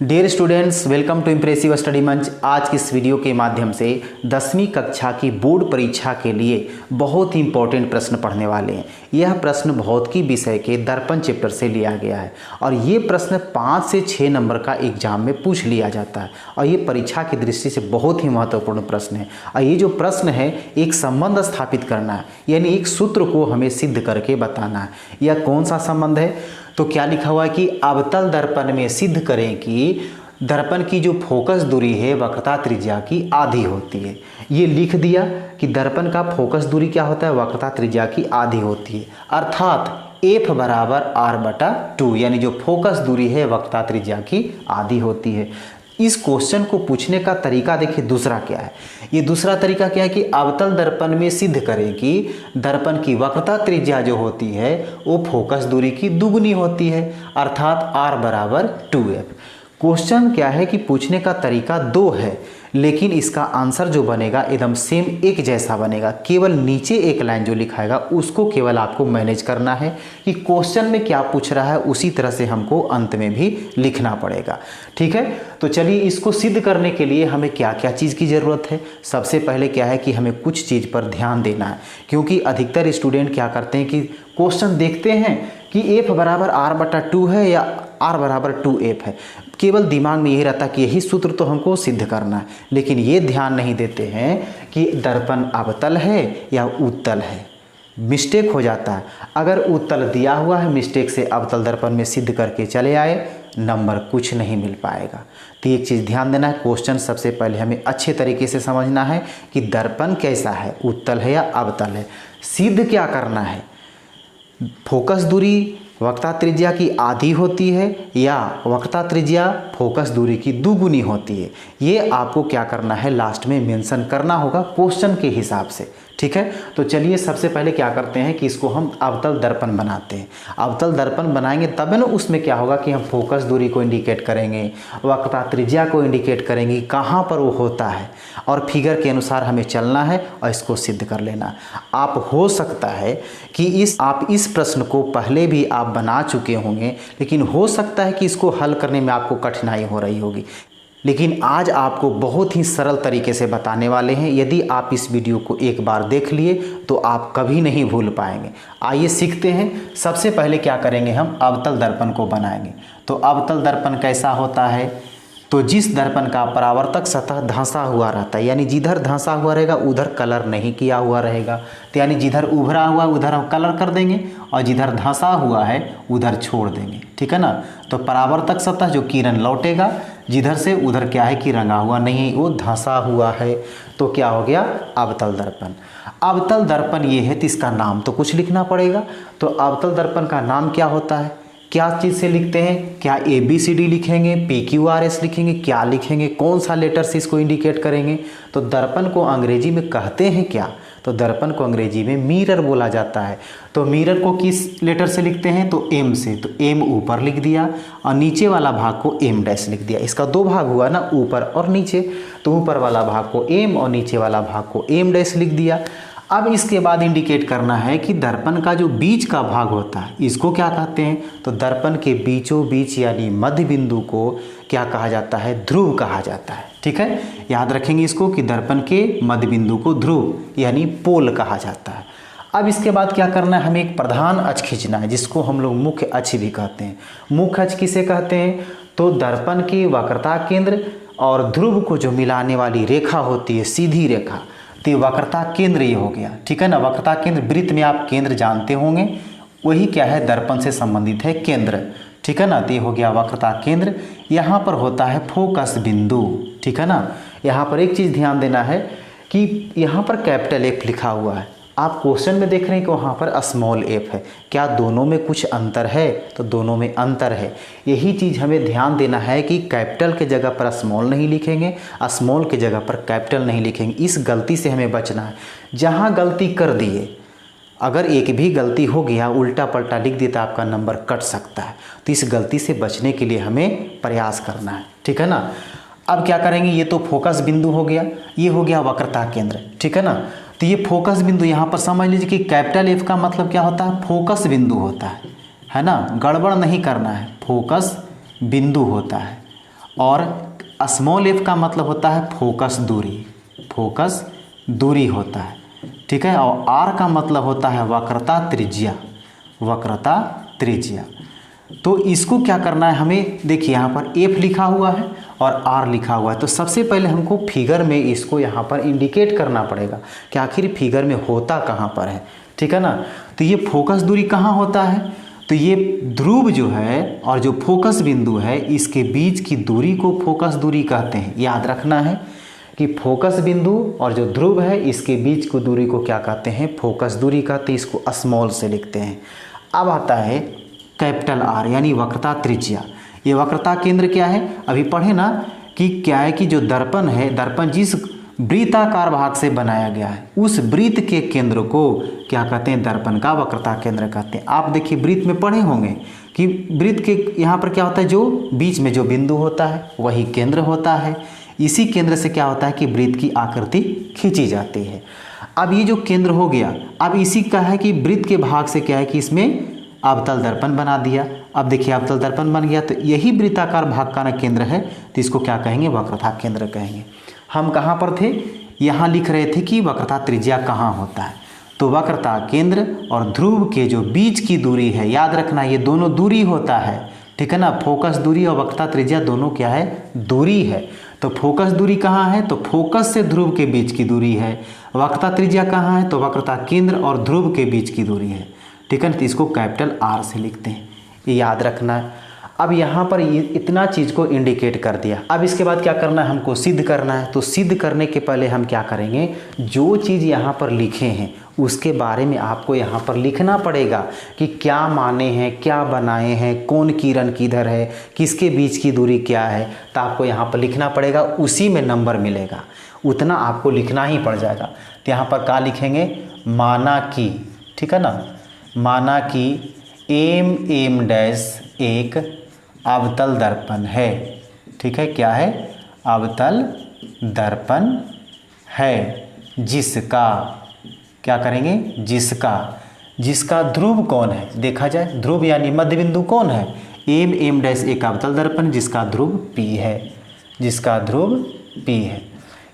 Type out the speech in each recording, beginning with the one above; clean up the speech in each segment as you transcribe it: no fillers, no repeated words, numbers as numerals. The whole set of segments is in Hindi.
Dear students, welcome to impressive study Manch. आज की इस वीडियो के माध्यम से 10वीं कक्षा की बोर्ड परीक्षा के लिए बहुत ही इंपॉर्टेंट प्रश्न पढ़ने वाले हैं। यह प्रश्न भौतिकी विषय के दर्पण चैप्टर से लिया गया है और ये प्रश्न 5 से 6 नंबर का एग्जाम में पूछ लिया जाता है और ये परीक्षा की दृष्टि से बहुत ही महत्वपूर्ण प्रश्न है। और ये जो प्रश्न है एक संबंध स्थापित करना है, यानी एक सूत्र को हमें सिद्ध करके बताना है। यह कौन सा संबंध है? तो क्या लिखा हुआ है कि अवतल दर्पण में सिद्ध करें कि दर्पण की जो फोकस दूरी है वक्रता त्रिज्या की आधी होती है। ये लिख दिया कि दर्पण का फोकस दूरी क्या होता है, वक्रता त्रिज्या की आधी होती है, अर्थात F बराबर R/2, यानी जो फोकस दूरी है वक्रता त्रिज्या की आधी होती है। इस क्वेश्चन को पूछने का तरीका देखिए दूसरा क्या है। ये दूसरा तरीका क्या है कि अवतल दर्पण में सिद्ध करें कि दर्पण की वक्रता त्रिज्या जो होती है वो फोकस दूरी की दुगुनी होती है, अर्थात R बराबर 2F। क्वेश्चन क्या है कि पूछने का तरीका दो है, लेकिन इसका आंसर जो बनेगा एकदम सेम एक जैसा बनेगा। केवल नीचे एक लाइन जो लिखाएगा उसको केवल आपको मैनेज करना है कि क्वेश्चन में क्या पूछ रहा है, उसी तरह से हमको अंत में भी लिखना पड़ेगा। ठीक है, तो चलिए इसको सिद्ध करने के लिए हमें क्या क्या चीज़ की ज़रूरत है। सबसे पहले क्या है कि हमें कुछ चीज़ पर ध्यान देना है, क्योंकि अधिकतर स्टूडेंट क्या करते हैं कि क्वेश्चन देखते हैं कि F बराबर R/2 है या R बराबर 2F है। केवल दिमाग में यही रहता है कि यही सूत्र तो हमको सिद्ध करना है, लेकिन ये ध्यान नहीं देते हैं कि दर्पण अवतल है या उत्तल है। मिस्टेक हो जाता है। अगर उत्तल दिया हुआ है, मिस्टेक से अवतल दर्पण में सिद्ध करके चले आए, नंबर कुछ नहीं मिल पाएगा। तो एक चीज़ ध्यान देना है, क्वेश्चन सबसे पहले हमें अच्छे तरीके से समझना है कि दर्पण कैसा है, उत्तल है या अवतल है। सिद्ध क्या करना है, फोकस दूरी वक्रता त्रिज्या की आधी होती है या वक्रता त्रिज्या फोकस दूरी की दुगुनी होती है। ये आपको क्या करना है, लास्ट में मेंशन करना होगा क्वेश्चन के हिसाब से। ठीक है, तो चलिए सबसे पहले क्या करते हैं कि इसको हम अवतल दर्पण बनाते हैं। अवतल दर्पण बनाएंगे तब ना उसमें क्या होगा कि हम फोकस दूरी को इंडिकेट करेंगे, वक्रता त्रिज्या को इंडिकेट करेंगे, कहाँ पर वो होता है, और फिगर के अनुसार हमें चलना है और इसको सिद्ध कर लेना। आप हो सकता है कि आप इस प्रश्न को पहले भी आप बना चुके होंगे, लेकिन हो सकता है कि इसको हल करने में आपको कठिनाई हो रही होगी, लेकिन आज आपको बहुत ही सरल तरीके से बताने वाले हैं। यदि आप इस वीडियो को एक बार देख लिए तो आप कभी नहीं भूल पाएंगे। आइए सीखते हैं। सबसे पहले क्या करेंगे, हम अवतल दर्पण को बनाएंगे। तो अवतल दर्पण कैसा होता है, तो जिस दर्पण का परावर्तक सतह धंसा हुआ रहता है, यानी जिधर धंसा हुआ रहेगा उधर कलर नहीं किया हुआ रहेगा, तो यानी जिधर उभरा हुआ उधर हम कलर कर देंगे और जिधर धंसा हुआ है उधर छोड़ देंगे। ठीक है ना। तो परावर्तक सतह जो किरण लौटेगा जिधर से उधर क्या है कि रंगा हुआ नहीं है, वो धंसा हुआ है, तो क्या हो गया, अवतल दर्पण। अवतल दर्पण ये है तो इसका नाम तो कुछ लिखना पड़ेगा। तो अवतल दर्पण का नाम क्या होता है, क्या चीज़ से लिखते हैं, क्या ABCD लिखेंगे, PQRS लिखेंगे, क्या लिखेंगे, कौन सा लेटर से इसको इंडिकेट करेंगे। तो दर्पण को अंग्रेजी में कहते हैं क्या, तो दर्पण को अंग्रेजी में मिरर बोला जाता है। तो मिरर को किस लेटर से लिखते हैं, तो M से। तो M ऊपर लिख दिया और नीचे वाला भाग को M' लिख दिया। इसका दो भाग हुआ ना, ऊपर और नीचे, तो ऊपर वाला भाग को M और नीचे वाला भाग को M' लिख दिया। अब इसके बाद इंडिकेट करना है कि दर्पण का जो बीच का भाग होता है इसको क्या कहते हैं, तो दर्पण के बीचों बीच यानी मध्य बिंदु को क्या कहा जाता है, ध्रुव कहा जाता है। ठीक है, याद रखेंगे इसको कि दर्पण के मध्य बिंदु को ध्रुव यानी पोल कहा जाता है। अब इसके बाद क्या करना है, हमें एक प्रधान अक्ष खींचना है, जिसको हम लोग मुख्य अक्ष भी कहते हैं। मुख्य अक्ष किसे कहते हैं, तो दर्पण की वक्रता केंद्र और ध्रुव को जो मिलाने वाली रेखा होती है, सीधी रेखा, तो वक्रता केंद्र ये हो गया। ठीक है ना। वक्रता केंद्र, वृत्त में आप केंद्र जानते होंगे, वही क्या है, दर्पण से संबंधित है केंद्र। ठीक है ना। तो ये हो गया वक्रता केंद्र। यहाँ पर होता है फोकस बिंदु। ठीक है ना। यहाँ पर एक चीज़ ध्यान देना है कि यहाँ पर कैपिटल F लिखा हुआ है, आप क्वेश्चन में देख रहे हैं कि वहाँ पर स्मॉल f है। क्या दोनों में कुछ अंतर है, तो दोनों में अंतर है। यही चीज़ हमें ध्यान देना है कि कैपिटल के जगह पर स्मॉल नहीं लिखेंगे, स्मॉल के जगह पर कैपिटल नहीं लिखेंगे। इस गलती से हमें बचना है। जहाँ गलती कर दिए, अगर एक भी गलती हो गया, उल्टा पलटा लिख दिया, तो आपका नंबर कट सकता है। तो इस गलती से बचने के लिए हमें प्रयास करना है। ठीक है ना। अब क्या करेंगे, ये तो फोकस बिंदु हो गया, ये हो गया वक्रता केंद्र। ठीक है ना। तो ये फोकस बिंदु यहाँ पर समझ लीजिए कि कैपिटल F का मतलब क्या होता है, फोकस बिंदु होता है ना। गड़बड़ नहीं करना है, फोकस बिंदु होता है। और स्मॉल f का मतलब होता है फोकस दूरी, फोकस दूरी होता है, ठीक है। और r का मतलब होता है वक्रता त्रिज्या, वक्रता त्रिज्या। तो इसको क्या करना है हमें, देखिए यहाँ पर f लिखा हुआ है और r लिखा हुआ है, तो सबसे पहले हमको फिगर में इसको यहाँ पर इंडिकेट करना पड़ेगा कि आखिर फिगर में होता कहाँ पर है, ठीक है ना। तो ये फोकस दूरी कहाँ होता है, तो ये ध्रुव जो है और जो फोकस बिंदु है इसके बीच की दूरी को फोकस दूरी कहते हैं। याद रखना है कि फोकस बिंदु और जो ध्रुव है इसके बीच की दूरी को क्या कहते हैं, फोकस दूरी कहते हैं। इसको स्मॉल से लिखते हैं। अब आता है कैपिटल R यानी वक्रता त्रिज्या। ये वक्रता केंद्र क्या है, अभी पढ़े ना कि क्या है कि जो दर्पण है, दर्पण जिस वृत्ताकार भाग से बनाया गया है उस वृत्त के केंद्र को क्या कहते हैं, दर्पण का वक्रता केंद्र कहते हैं। आप देखिए वृत्त में पढ़े होंगे कि वृत्त के यहाँ पर क्या होता है, जो बीच में जो बिंदु होता है वही केंद्र होता है। इसी केंद्र से क्या होता है कि वृत्त की आकृति खींची जाती है। अब ये जो केंद्र हो गया, अब इसी का है कि वृत्त के भाग से क्या है कि इसमें अवतल दर्पण बना दिया। अब देखिए अवतल दर्पण बन गया, तो यही वृत्ताकार भाग का ना केंद्र है, तो इसको क्या कहेंगे, वक्रता केंद्र कहेंगे। हम कहाँ पर थे, यहाँ लिख रहे थे कि वक्रता त्रिज्या कहाँ होता है, तो वक्रता केंद्र और ध्रुव के जो बीच की दूरी है, याद रखना ये दोनों दूरी होता है, ठीक है ना। फोकस दूरी और वक्रता त्रिज्या दोनों क्या है, दूरी है। तो फोकस दूरी कहाँ है, तो फोकस से ध्रुव के बीच की दूरी है। वक्रता त्रिज्या कहाँ है, तो वक्रता केंद्र और ध्रुव के बीच की दूरी है, ठीक है। तो इसको कैपिटल R से लिखते हैं, ये याद रखना है। अब यहाँ पर इतना चीज़ को इंडिकेट कर दिया। अब इसके बाद क्या करना है, हमको सिद्ध करना है। तो सिद्ध करने के पहले हम क्या करेंगे, जो चीज़ यहाँ पर लिखे हैं उसके बारे में आपको यहाँ पर लिखना पड़ेगा कि क्या माने हैं, क्या बनाए हैं, कौन किरण किधर है, किसके बीच की दूरी क्या है, तो आपको यहाँ पर लिखना पड़ेगा। उसी में नंबर मिलेगा, उतना आपको लिखना ही पड़ जाएगा। तो यहाँ पर क्या लिखेंगे, माना कि, ठीक है ना, माना कि एम डैश एक अवतल दर्पण है, ठीक है। क्या है, अवतल दर्पण है, जिसका क्या करेंगे, जिसका ध्रुव कौन है, देखा जाए ध्रुव यानी मध्य बिंदु कौन है, एम डैश एक अवतल दर्पण जिसका ध्रुव P है, जिसका ध्रुव P है।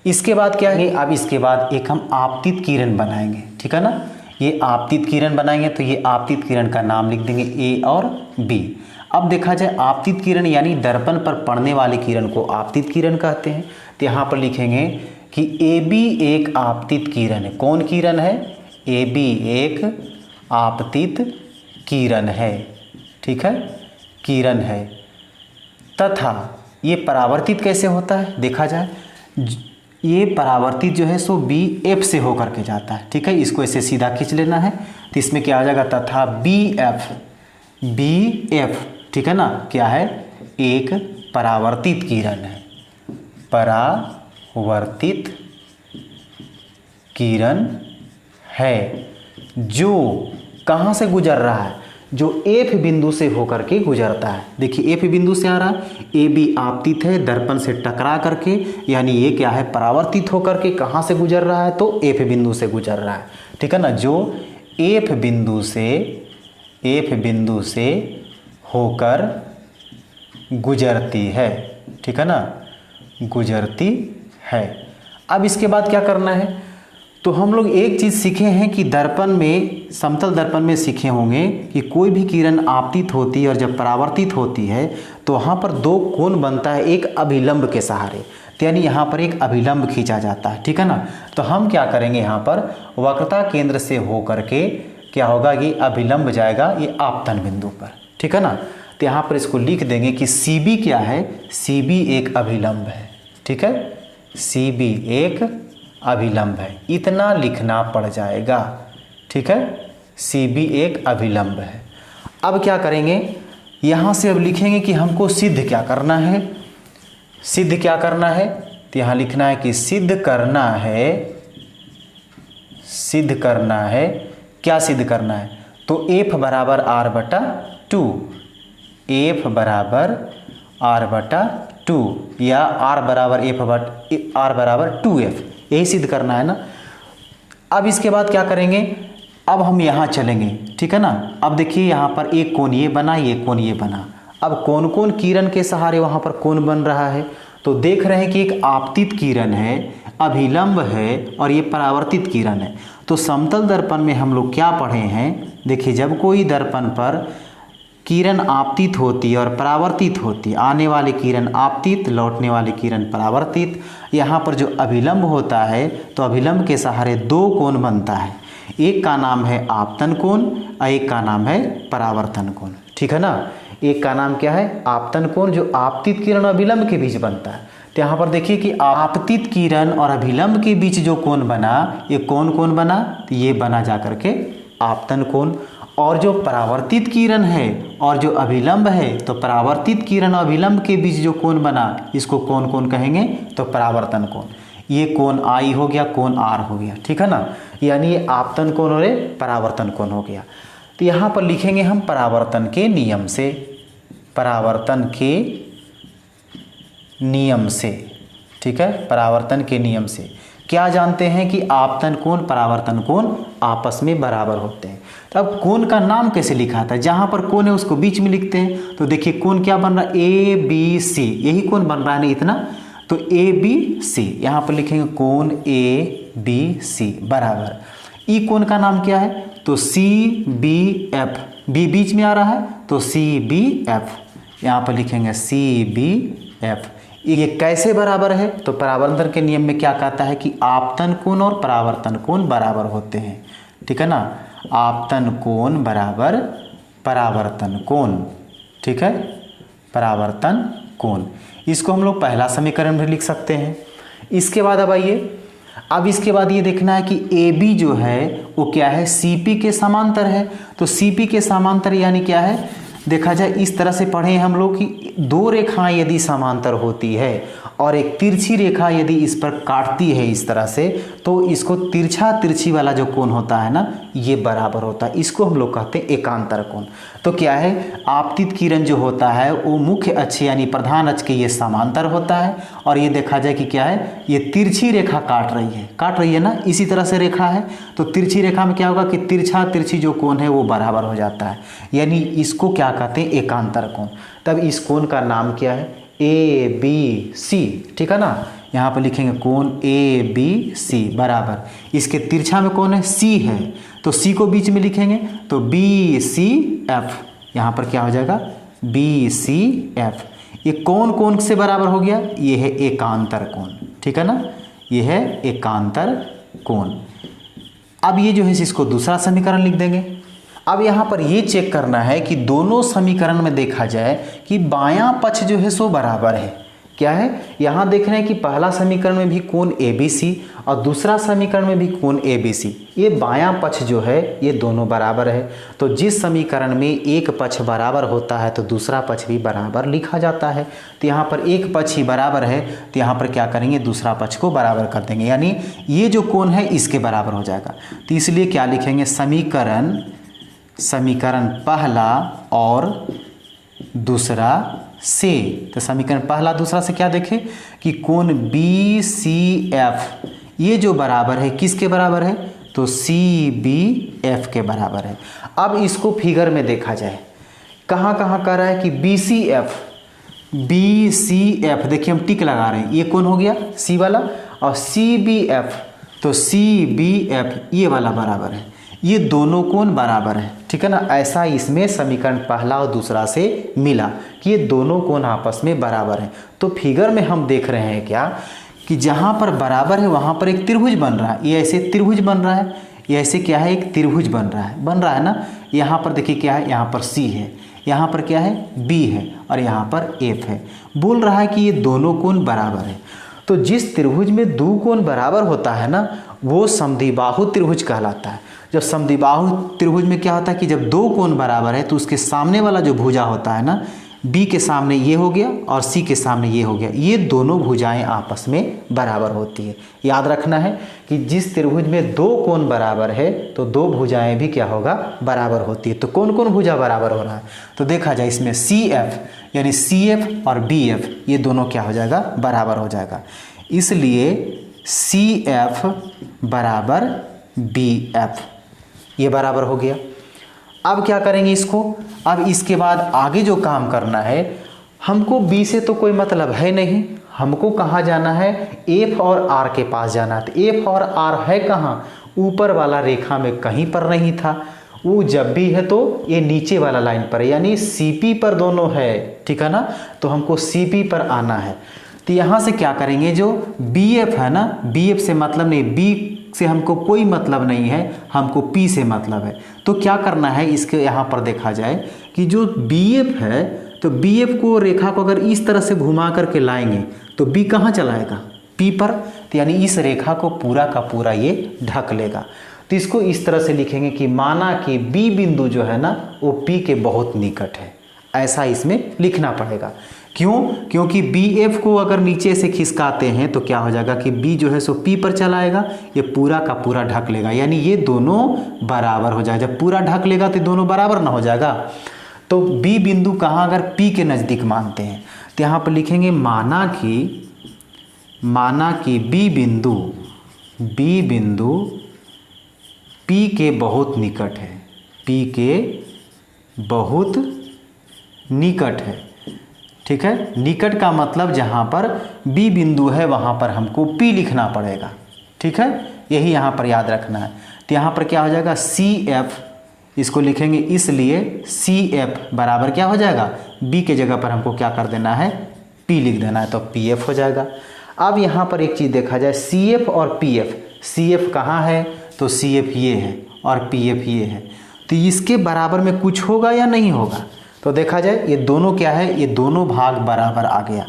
इसके बाद क्या है, अब इसके बाद एक हम आपतित किरण बनाएंगे, ठीक है ना। ये आपतित किरण बनाएंगे, तो ये आपतित किरण का नाम लिख देंगे A और B। अब देखा जाए आपतित किरण यानी दर्पण पर पड़ने वाली किरण को आपतित किरण कहते हैं। तो यहाँ पर लिखेंगे कि AB एक आपतित किरण है। कौन किरण है, AB एक आपतित किरण है, ठीक है, किरण है। तथा ये परावर्तित कैसे होता है, देखा जाए ये परावर्तित जो है सो BF से होकर के जाता है, ठीक है। इसको ऐसे सीधा खींच लेना है, तो इसमें क्या आ जाएगा, तथा BF, ठीक है ना, क्या है, एक परावर्तित किरण है, परावर्तित किरण है, जो कहाँ से गुजर रहा है, जो F बिंदु से होकर के गुजरता है। देखिए F बिंदु से आ रहा है, AB आपतित है दर्पण से टकरा करके, यानी ये क्या है, परावर्तित होकर के कहाँ से गुजर रहा है, तो F बिंदु से गुजर रहा है, ठीक है ना। जो F बिंदु से होकर गुजरती है, ठीक है ना, गुजरती है। अब इसके बाद क्या करना है, तो हम लोग एक चीज़ सीखे हैं कि दर्पण में, समतल दर्पण में सीखे होंगे कि कोई भी किरण आपतित होती है और जब परावर्तित होती है तो वहाँ पर दो कोण बनता है, एक अभिलंब के सहारे, तो यानी यहाँ पर एक अभिलंब खींचा जाता है, ठीक है ना। तो हम क्या करेंगे, यहाँ पर वक्रता केंद्र से होकर के क्या होगा, ये अभिलंब जाएगा ये आपतन बिंदु पर, ठीक है ना। तो यहाँ पर इसको लिख देंगे कि CB क्या है, CB एक अभिलंब है, ठीक है, CB एक अभिलंब है, इतना लिखना पड़ जाएगा, ठीक है। CB एक अभिलंब है। अब क्या करेंगे, यहाँ से अब लिखेंगे कि हमको सिद्ध क्या करना है, सिद्ध क्या करना है, तो यहाँ लिखना है कि सिद्ध करना है, क्या सिद्ध करना है, तो F बराबर R/2, F बराबर R/2 या R बराबर 2F, यही सिद्ध करना है ना। अब इसके बाद क्या करेंगे, अब हम यहाँ चलेंगे, ठीक है ना। अब देखिए यहाँ पर एक कोण ये बना, ये कोण ये बना। अब कौन कौन किरण के सहारे वहाँ पर कोण बन रहा है, तो देख रहे हैं कि एक आपतित किरण है, अभिलंब है और ये परावर्तित किरण है। तो समतल दर्पण में हम लोग क्या पढ़े हैं, देखिए जब कोई दर्पण पर किरण आपतित होती है और परावर्तित होती है, आने वाली किरण आपतित, लौटने वाली किरण परावर्तित, यहाँ पर जो अभिलंब होता है तो अभिलंब के सहारे दो कोण बनता है, एक का नाम है आपतन कोण और एक का नाम है परावर्तन कोण, ठीक है ना। एक का नाम क्या है, आपतन कोण, जो आपतित किरण और अभिलंब के बीच बनता है। तो यहाँ पर देखिए कि आपतित किरण और अभिलंब के बीच जो कोण बना, ये कौन बना, तो ये बना जा करके आपतन कोण। और जो परावर्तित किरण है और जो अभिलंब है, तो परावर्तित किरण और अभिलंब के बीच जो कोण बना, इसको कौन कहेंगे, तो परावर्तन कोण। ये कोण आई हो गया, कोण आर हो गया, ठीक है ना। यानी ये आपतन कोण और परावर्तन कोण हो गया। तो यहाँ पर लिखेंगे हम परावर्तन के नियम से, परावर्तन के नियम से, ठीक है। परावर्तन के नियम से क्या जानते हैं कि आपतन कोण परावर्तन कोण आपस में बराबर होते हैं। तो अब कोण का नाम कैसे लिखा था, जहाँ पर कोण है उसको बीच में लिखते हैं। तो देखिए कोण क्या बन रहा है, ए बी सी, यही कोण बन रहा है ना इतना, तो ए बी सी, यहाँ पर लिखेंगे कोण ए बी सी बराबर। ई कोण का नाम क्या है, तो सी बी एफ, बी बीच में आ रहा है तो सी बी एफ, यहाँ पर लिखेंगे सी बी एफ। ये कैसे बराबर है, तो परावर्तन के नियम में क्या कहता है कि आपतन कोण और परावर्तन कोण बराबर होते हैं, ठीक है ना। आपतन कोण बराबर परावर्तन कोण, ठीक है, परावर्तन कोण। इसको हम लोग पहला समीकरण में लिख सकते हैं। इसके बाद अब आइए, अब इसके बाद ये देखना है कि ए बी जो है वो क्या है, सी पी के समांतर है। तो सी पी के समांतर यानी क्या है, देखा जाए इस तरह से पढ़े हम लोग कि दो रेखाएं यदि समांतर होती है और एक तिरछी रेखा यदि इस पर काटती है इस तरह से, तो इसको तिरछा तिरछी वाला जो कोण होता है ना, ये बराबर होता है। इसको हम लोग कहते हैं एकांतर कोण। तो क्या है, आपतित किरण जो होता है वो मुख्य अक्ष यानी प्रधान अक्ष के ये समांतर होता है, और ये देखा जाए कि क्या है, ये तिरछी रेखा काट रही है ना, इसी तरह से रेखा है। तो तिरछी रेखा में क्या होगा कि तिरछा तिरछी जो कोण है वो बराबर हो जाता है, यानी इसको क्या कहते हैं, एकांतर कोण। तब इस कोण का नाम क्या है, ए बी सी, ठीक है ना। यहाँ पर लिखेंगे कोण ए बी सी बराबर, इसके तिरछा में कौन है, सी है, तो सी को बीच में लिखेंगे तो बी सी एफ, यहाँ पर क्या हो जाएगा, बी सी एफ। ये कौन से बराबर हो गया, ये है एकांतर कोण, ठीक है ना, ये है एकांतर कोण। अब ये जो है इसको दूसरा समीकरण लिख देंगे। अब यहाँ पर ये चेक करना है कि दोनों समीकरण में देखा जाए कि बायां पक्ष जो है सो बराबर है। क्या है, यहाँ देख रहे हैं कि पहला समीकरण में भी कोण ए बी सी और दूसरा समीकरण में भी कोण ए बी सी, ये बायां पक्ष जो है ये दोनों बराबर है। तो जिस समीकरण में एक पक्ष बराबर होता है तो दूसरा पक्ष भी बराबर लिखा जाता है। तो यहाँ पर एक पक्ष ही बराबर है, तो यहाँ पर क्या करेंगे, दूसरा पक्ष को बराबर कर देंगे, यानी ये जो कोण है इसके बराबर हो जाएगा। तो इसलिए क्या लिखेंगे, समीकरण पहला और दूसरा से। तो समीकरण पहला दूसरा से क्या देखें कि कोण बी सी एफ ये जो बराबर है किसके बराबर है, तो सी बी एफ के बराबर है। अब इसको फिगर में देखा जाए, कहाँ कहाँ कर रहा है कि बी सी एफ, देखिए हम टिक लगा रहे हैं, ये कौन हो गया, सी वाला, और सी बी एफ, तो सी बी एफ ये वाला बराबर है, ये दोनों कोण बराबर है, ठीक है ना। ऐसा इसमें समीकरण पहला और दूसरा से मिला कि ये दोनों कोण आपस में बराबर हैं। तो फिगर में हम देख रहे हैं क्या कि जहाँ पर बराबर है वहाँ पर एक त्रिभुज बन रहा है, ये ऐसे त्रिभुज बन रहा है, ये ऐसे क्या है, एक त्रिभुज बन रहा है ना। यहाँ पर देखिए क्या है, यहाँ पर सी है, यहाँ पर क्या है, बी है, और यहाँ पर एफ है। बोल रहा है कि ये दोनों कोण बराबर है। तो जिस त्रिभुज में दो कोण बराबर होता है ना, वो समद्विबाहु त्रिभुज कहलाता है। जब समद्विबाहु त्रिभुज में क्या होता है कि जब दो कोण बराबर है तो उसके सामने वाला जो भुजा होता है ना, बी के सामने ये हो गया और सी के सामने ये हो गया, ये दोनों भुजाएं आपस में बराबर होती है। याद रखना है कि जिस त्रिभुज में दो कोण बराबर है तो दो भुजाएं भी क्या होगा, बराबर होती है। तो कौन कौन भुजा बराबर हो रहा है, तो देखा जाए इसमें सी एफ यानी सी एफ और बी एफ ये दोनों क्या हो जाएगा, बराबर हो जाएगा। इसलिए सी एफ बराबर बी एफ, ये बराबर हो गया। अब क्या करेंगे इसको, अब इसके बाद आगे जो काम करना है, हमको बी से तो कोई मतलब है नहीं, हमको कहाँ जाना है, एफ और आर के पास जाना है। तो एफ और आर है कहाँ, ऊपर वाला रेखा में कहीं पर नहीं था, वो जब भी है तो ये नीचे वाला लाइन पर है, यानी CP पर दोनों है, ठीक है ना। तो हमको CP पर आना है। तो यहाँ से क्या करेंगे, जो BF है ना, BF से मतलब नहीं, B से हमको कोई मतलब नहीं है, हमको P से मतलब है। तो क्या करना है, इसके यहाँ पर देखा जाए कि जो BF है, तो BF को रेखा को अगर इस तरह से घुमा करके लाएंगे तो B कहाँ चलाएगा, P पर। तो यानी इस रेखा को पूरा का पूरा ये ढक लेगा। तो इसको इस तरह से लिखेंगे कि माना कि B बिंदु जो है ना वो P के बहुत निकट है, ऐसा इसमें लिखना पड़ेगा। क्यों, क्योंकि BF को अगर नीचे से खिसकाते हैं तो क्या हो जाएगा कि B जो है सो P पर चलाएगा, ये पूरा का पूरा ढक लेगा, यानी ये दोनों बराबर हो जाएगा। जब पूरा ढक लेगा तो दोनों बराबर ना हो जाएगा। तो B बिंदु कहाँ, अगर P के नज़दीक मानते हैं तो यहाँ पर लिखेंगे माना कि B बिंदु P के बहुत निकट है, P के बहुत निकट है, ठीक है। निकट का मतलब जहाँ पर B बिंदु है वहाँ पर हमको P लिखना पड़ेगा, ठीक है, यही यहाँ पर याद रखना है। तो यहाँ पर क्या हो जाएगा, CF, इसको लिखेंगे इसलिए CF बराबर क्या हो जाएगा, B के जगह पर हमको क्या कर देना है, P लिख देना है, तो PF हो जाएगा। अब यहाँ पर एक चीज़ देखा जाए, CF और PF, CF कहाँ है, तो CF ये है और PF ये है, तो इसके बराबर में कुछ होगा या नहीं होगा। तो देखा जाए ये दोनों क्या है, ये दोनों भाग बराबर आ गया।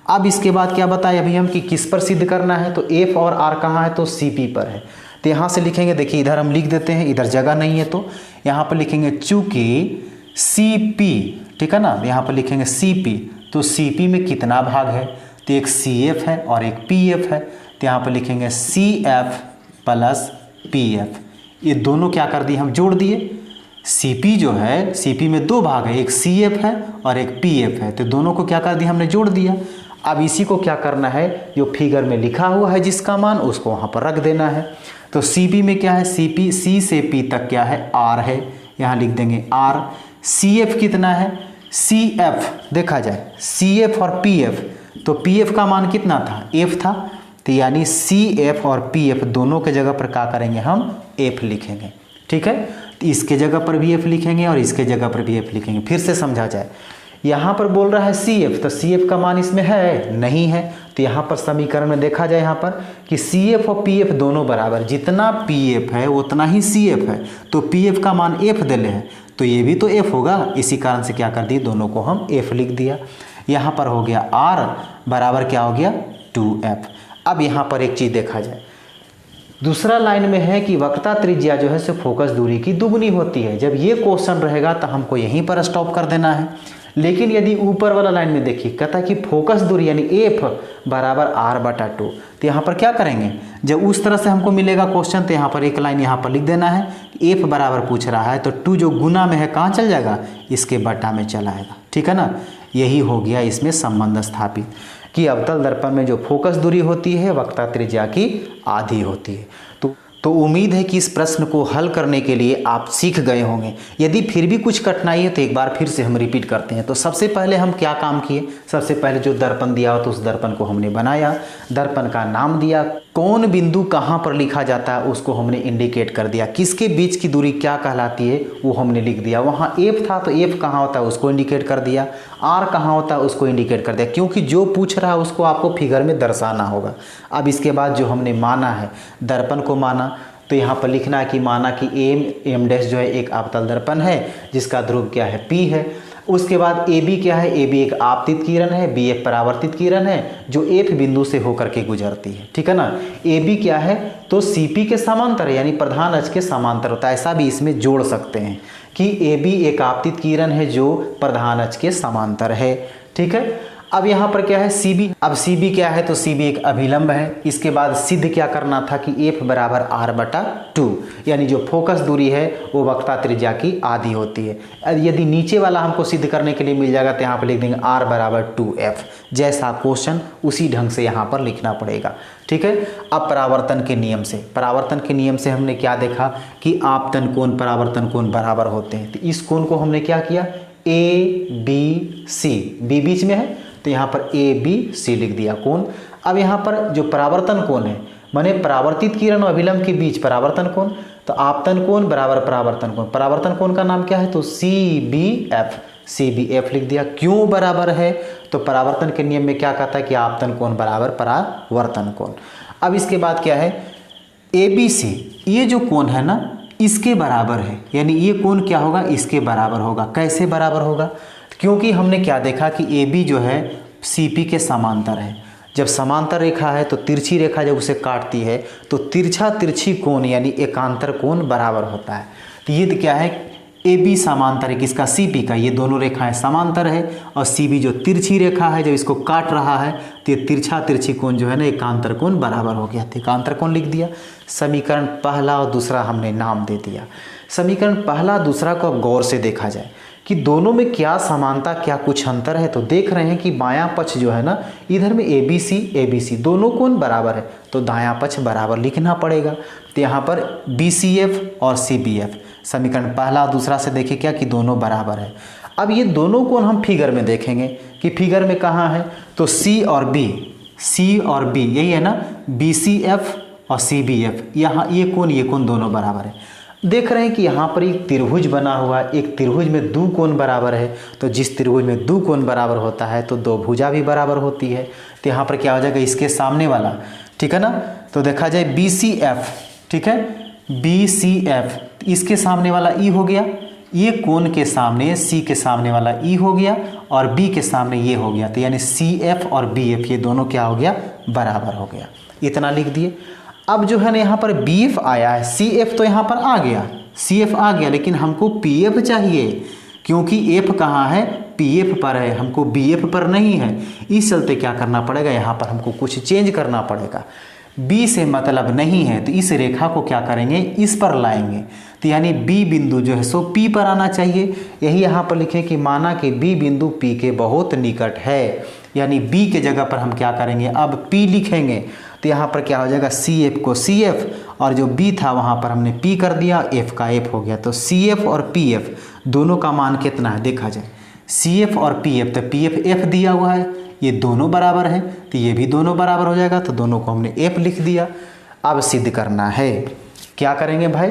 अब इसके बाद क्या बताए अभी हम कि किस पर सिद्ध करना है, तो F और R कहाँ है, तो CP पर है। तो यहाँ से लिखेंगे, देखिए इधर हम लिख देते हैं, इधर जगह नहीं है तो यहाँ पर लिखेंगे चूँकि CP, ठीक है ना, यहाँ पर लिखेंगे CP, तो CP में कितना भाग है, तो एक CF है और एक PF है। तो यहाँ पर लिखेंगे CF प्लस PF, ये दोनों क्या कर दिए, हम जोड़ दिए। CP जो है, CP में दो भाग है, एक CF है और एक PF है, तो दोनों को क्या कर दिया, हमने जोड़ दिया। अब इसी को क्या करना है, जो फिगर में लिखा हुआ है जिसका मान, उसको वहाँ पर रख देना है। तो CP में क्या है, CP C से P तक क्या है, R है, यहाँ लिख देंगे R। CF कितना है, CF देखा जाए CF और PF, तो PF का मान कितना था, F था, तो यानी CF और PF दोनों के जगह पर क्या करेंगे, हम F लिखेंगे, ठीक है। तो इसके जगह पर भी F लिखेंगे और इसके जगह पर भी F लिखेंगे। फिर से समझा जाए, यहाँ पर बोल रहा है CF, तो CF का मान इसमें है नहीं है, तो यहाँ पर समीकरण में देखा जाए यहाँ पर कि CF और PF दोनों बराबर, जितना PF है उतना ही CF है, तो PF का मान F दिले है, तो ये भी तो F होगा। इसी कारण से क्या कर दिए, दोनों को हम F लिख दिया। यहाँ पर हो गया R बराबर क्या हो गया, 2F। अब यहाँ पर एक चीज़ देखा जाए, दूसरा लाइन में है कि वक्रता त्रिज्या जो है सो फोकस दूरी की दुगनी होती है। जब ये क्वेश्चन रहेगा तो हमको यहीं पर स्टॉप कर देना है। लेकिन यदि ऊपर वाला लाइन में देखिए, कहता है कि फोकस दूरी यानी F बराबर R/2, तो यहाँ पर क्या करेंगे, जब उस तरह से हमको मिलेगा क्वेश्चन तो यहाँ पर एक लाइन यहाँ पर लिख देना है, F बराबर पूछ रहा है तो 2 जो गुना में है कहाँ चल जाएगा, इसके बटा में चला आएगा, ठीक है ना। यही हो गया इसमें संबंध स्थापित कि अवतल दर्पण में जो फोकस दूरी होती है वक्रता त्रिज्या की आधी होती है। तो उम्मीद है कि इस प्रश्न को हल करने के लिए आप सीख गए होंगे। यदि फिर भी कुछ कठिनाई है तो एक बार फिर से हम रिपीट करते हैं। तो सबसे पहले हम क्या काम किए, सबसे पहले जो दर्पण दिया हो तो उस दर्पण को हमने बनाया, दर्पण का नाम दिया, कौन बिंदु कहाँ पर लिखा जाता है उसको हमने इंडिकेट कर दिया, किसके बीच की दूरी क्या कहलाती है वो हमने लिख दिया। वहाँ F था तो F कहाँ होता है उसको इंडिकेट कर दिया, R कहाँ होता है उसको इंडिकेट कर दिया, क्योंकि जो पूछ रहा है उसको आपको फिगर में दर्शाना होगा। अब इसके बाद जो हमने माना है, दर्पण को माना, तो यहाँ पर लिखना है कि माना कि M जो है एक अवतल दर्पण है जिसका ध्रुव क्या है, P है। उसके बाद AB क्या है, AB एक आपतित किरण है, BF परावर्तित किरण है जो F बिंदु से होकर के गुजरती है, ठीक है ना। AB क्या है, तो CP के समांतर है, यानी प्रधान अक्ष के समांतर होता है। ऐसा भी इसमें जोड़ सकते हैं कि AB एक आपतित किरण है जो प्रधान अक्ष के समांतर है, ठीक है। अब यहाँ पर क्या है CB। अब CB क्या है, तो CB एक अभिलंब है। इसके बाद सिद्ध क्या करना था कि F बराबर R/2, यानी जो फोकस दूरी है वो वक्ता त्रिज्या की आधी होती है। यदि नीचे वाला हमको सिद्ध करने के लिए मिल जाएगा तो यहाँ पर लिख देंगे R बराबर 2F। जैसा क्वेश्चन उसी ढंग से यहाँ पर लिखना पड़ेगा, ठीक है। अब परावर्तन के नियम से हमने क्या देखा कि आपतन कोण परावर्तन कोण बराबर होते हैं। तो इस कोण को हमने क्या किया, ABC, B बीच में है तो यहाँ पर ABC लिख दिया कोण। अब यहाँ पर जो परावर्तन कोण है माने परावर्तित किरण और अभिलंब के बीच परावर्तन कोण, तो आपतन कोण बराबर परावर्तन कोण। परावर्तन कोण का नाम क्या है, तो CBF लिख दिया। क्यों बराबर है, तो परावर्तन के नियम में क्या कहता है कि आपतन कोण बराबर परावर्तन कोण। अब इसके बाद क्या है, ABC, ये जो कोण है ना इसके बराबर है, यानी ये कोण क्या होगा, इसके बराबर होगा। कैसे बराबर होगा, क्योंकि हमने क्या देखा कि AB जो है CP के समांतर है। जब समांतर रेखा है तो तिरछी रेखा जब उसे काटती है तो तिरछा तिरछी कोण यानी एकांतर कोण बराबर होता है। तो ये क्या है, AB समांतर है किसका, CP का। ये दोनों रेखाएं समांतर है और CB जो तिरछी रेखा है जब इसको काट रहा है तो ये तिरछा तिरछी कोण जो है ना एकांतर कोण बराबर हो गया। तो एकांतर कोण लिख दिया। समीकरण पहला और दूसरा हमने नाम दे दिया। समीकरण पहला दूसरा को गौर से देखा जाए कि दोनों में क्या समानता क्या कुछ अंतर है। तो देख रहे हैं कि बायां पक्ष जो है ना इधर में ABC दोनों कोण बराबर है तो दायां पक्ष बराबर लिखना पड़ेगा। तो यहाँ पर BCF और CBF समीकरण पहला और दूसरा से देखिए क्या कि दोनों बराबर है। अब ये दोनों कोण हम फिगर में देखेंगे कि फिगर में कहाँ है, तो C और B यही है ना, BCF और CBF। यहाँ ये कोण दोनों बराबर है। देख रहे हैं कि यहाँ पर एक त्रिभुज बना हुआ है, एक त्रिभुज में दो कोण बराबर है। तो जिस त्रिभुज में दो कोण बराबर होता है तो दो भुजा भी बराबर होती है। तो यहाँ पर क्या हो जाएगा, इसके सामने वाला, ठीक है ना। तो देखा जाए BCF, ठीक है, BCF इसके सामने वाला E हो गया, ये कोण के सामने C के सामने वाला E हो गया और B के सामने ये हो गया। तो यानी CF और BF ये दोनों क्या हो गया, बराबर हो गया। इतना लिख दिए। अब जो है ना यहाँ पर BF आया है, CF तो यहाँ पर आ गया, CF आ गया, लेकिन हमको PF चाहिए क्योंकि F कहाँ है, PF पर है, हमको BF पर नहीं है। इस चलते क्या करना पड़ेगा, यहाँ पर हमको कुछ चेंज करना पड़ेगा। B से मतलब नहीं है तो इस रेखा को क्या करेंगे, इस पर लाएंगे। तो यानी B बिंदु जो है सो P पर आना चाहिए। यही यहाँ पर लिखें कि माना कि B बिंदु P के बहुत निकट है, यानी B के जगह पर हम क्या करेंगे, अब P लिखेंगे। तो यहाँ पर क्या हो जाएगा, CF को CF और जो B था वहाँ पर हमने P कर दिया, F का F हो गया। तो CF और PF दोनों का मान कितना है देखा जाए, CF और PF, तो PF F दिया हुआ है, ये दोनों बराबर हैं तो ये भी दोनों बराबर हो जाएगा। तो दोनों को हमने F लिख दिया। अब सिद्ध करना है, क्या करेंगे भाई,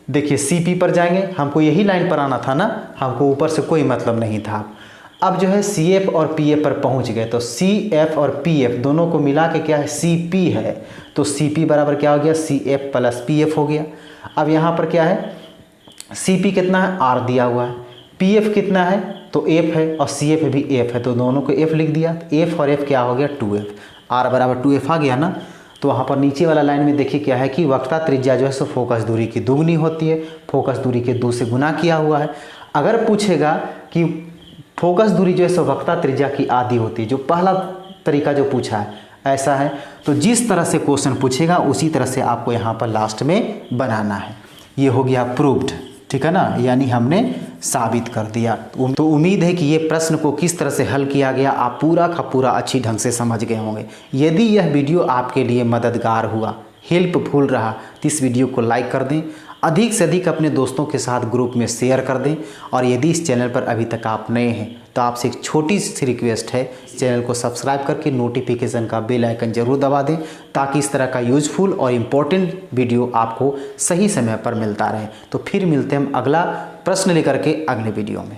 देखिए CP पर जाएंगे, हमको यही लाइन पर आना था ना, हमको ऊपर से कोई मतलब नहीं था। अब जो है CF और PF पर पहुंच गए तो CF और PF दोनों को मिला के क्या है, CP है। तो CP बराबर क्या हो गया, CF प्लस PF हो गया। अब यहाँ पर क्या है, CP कितना है, R दिया हुआ है, PF कितना है तो F है और CF भी F है, तो दोनों को F लिख दिया। F और F क्या हो गया, 2F, R बराबर 2F आ गया ना। तो वहाँ पर नीचे वाला लाइन में देखिए क्या है कि वक्ता त्रिज्या जो है सो फोकस दूरी की दुगनी होती है, फोकस दूरी के 2 से गुना किया हुआ है। अगर पूछेगा कि फोकस दूरी जो है सो वक्ता त्रिज्या की आधी होती है, जो पहला तरीका जो पूछा है ऐसा है, तो जिस तरह से क्वेश्चन पूछेगा उसी तरह से आपको यहाँ पर लास्ट में बनाना है। ये हो गया प्रूव्ड, ठीक है ना, यानी हमने साबित कर दिया। तो उम्मीद है कि ये प्रश्न को किस तरह से हल किया गया आप पूरा का पूरा अच्छी ढंग से समझ गए होंगे। यदि यह वीडियो आपके लिए मददगार हुआ, हेल्पफुल रहा, तो इस वीडियो को लाइक कर दें, अधिक से अधिक अपने दोस्तों के साथ ग्रुप में शेयर कर दें। और यदि इस चैनल पर अभी तक आप नए हैं तो आपसे एक छोटी सी रिक्वेस्ट है, चैनल को सब्सक्राइब करके नोटिफिकेशन का बेल आइकन जरूर दबा दें ताकि इस तरह का यूजफुल और इम्पोर्टेंट वीडियो आपको सही समय पर मिलता रहे। तो फिर मिलते हैं हम अगला प्रश्न लेकर के अगले वीडियो में।